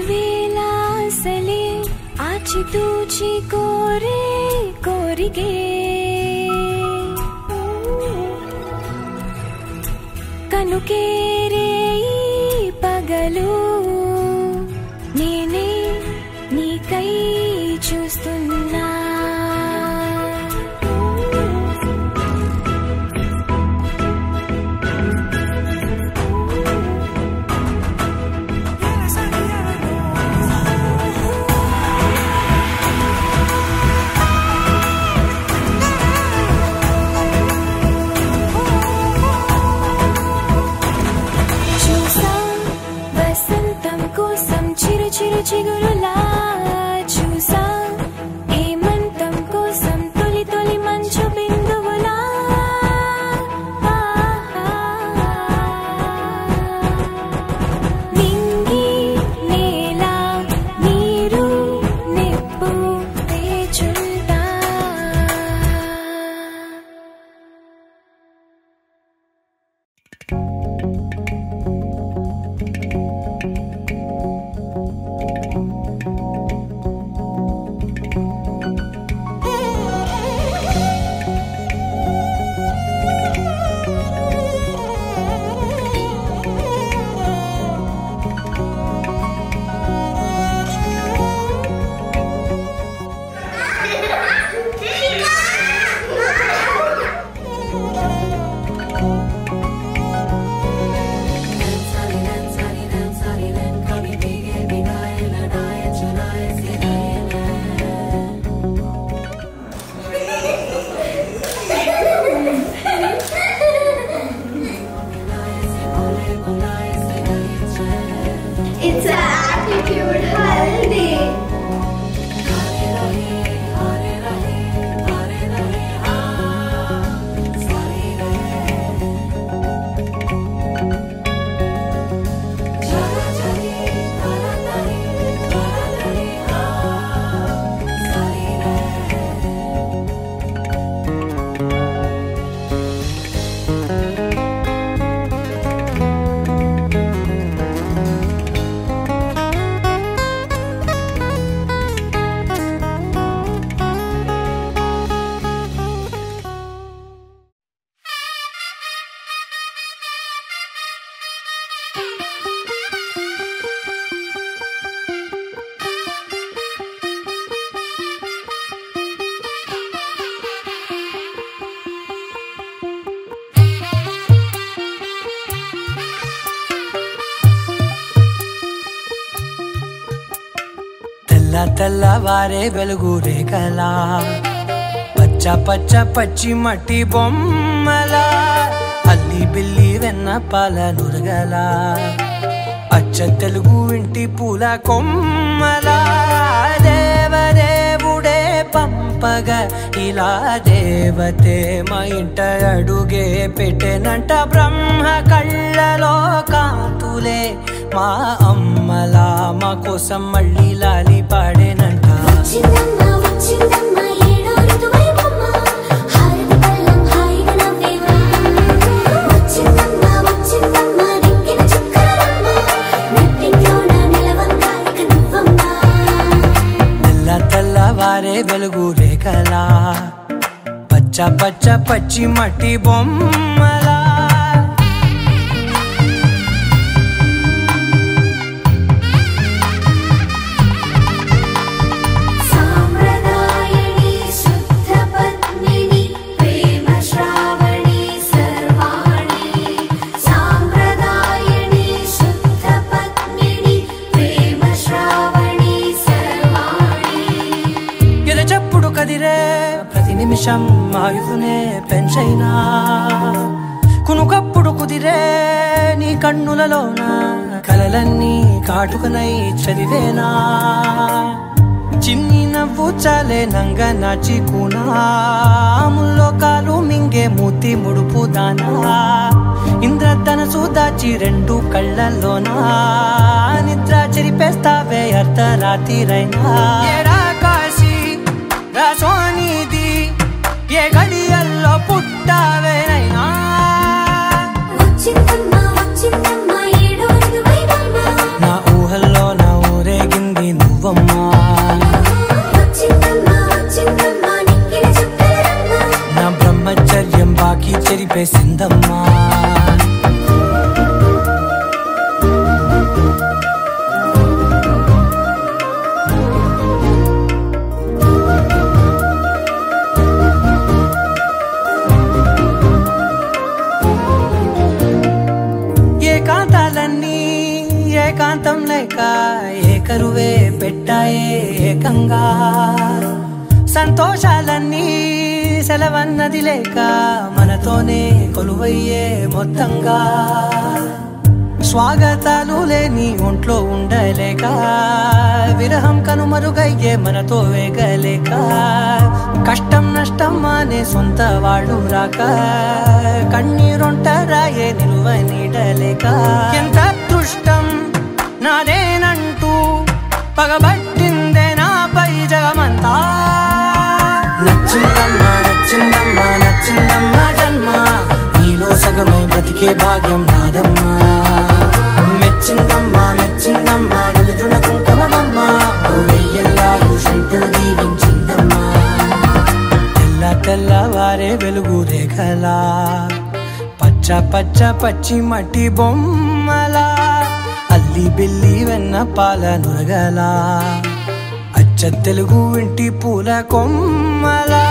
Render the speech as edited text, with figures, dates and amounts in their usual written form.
వేలాసలే ఆచితూచి కోరే కోరికే కనుకేరే పగలు నేనే నీకై చూస్తున్నా చిగురులా చూసా హేమంతం కోసం తొలి తొలి మంచు బిందువులా నింగి నేల నీరు నిప్పు తేచుంటా It's an attitude holiday. తెల్లవారే వెలుగు రేఖలా పచ్చ పచ్చ పచ్చి మట్టి బొమ్మలా అల్లి బిల్లి వెన్న పాల నురగలా అచ్చ తెలుగు ఇంటి పూల కొమ్మలా దేవదేవుడే పంపగా ఇలా దేవతే మా ఇంట అడుగే పెట్టెనంట బ్రహ్మ కళ్ళలో కాంతులే మా అమ్మలా మా కోసం మళ్ళీ లాలి పాడేనంట తెల్లవారే వెలుగు రేఖలా పచ్చ పచ్చ పచ్చి మట్టి బొమ్మలా ప్రతి నిమిషం ఆయుధునే పెంచైనా కునుకప్పుడు కుదిరే నీ కన్నులలోన కలలన్నీ కాటుకనై చదివేనా చిన్ని నవ్వు చాలే నంగ నాచి కూనాముల్లో కాలు మింగే మూతి ముడుపు దానా ఇంద్రధనసు దాచి రెండు కళ్ళల్లోనా నిద్ర చెరిపేస్తావే అర్ధరాత్రిరైనా సోనిది ఏ గడియల్లో పుట్టావేనైనా నా ఊహల్లో నా లేక ఏ కరువే పెట్టాయే ఏకంగా సంతోషాలన్నీ సెలవన్నది లేక మనతోనే కొలువయ్యే మొత్తంగా స్వాగతాలు లేని ఒంట్లో ఉండలేక విరహం కనుమరుగయ్యే మనతో వేగలేక కష్టం నష్టం అనే సొంత వాడు రాక కన్నీరొంటరాయే నిలువ నీడలేక ఎంత అదృష్టం నాదేనంటూ పగబట్టిందే నాపై జగమంతా నచ్చిందమ్మా నచ్చిందమ్మా నచ్చిందమ్మా జన్మ నీలో సగమై బ్రతికే భాగ్యం నాదమ్మా మెచ్చిందమ్మా మెచ్చిందమ్మా నిలుచున్న కుంకుమమ్మా వెయ్యల్లాలు శంకులు దీవించిందమ్మా తెల్ల తెల్లవారే వెలుగు రేఖలా పచ్చ పచ్చ పచ్చి మట్టి బొమ్మలా అల్లి బిల్లి వెన్న పాల నురగలా అచ్చ తెలుగు ఇంటి పూల కొమ్మలా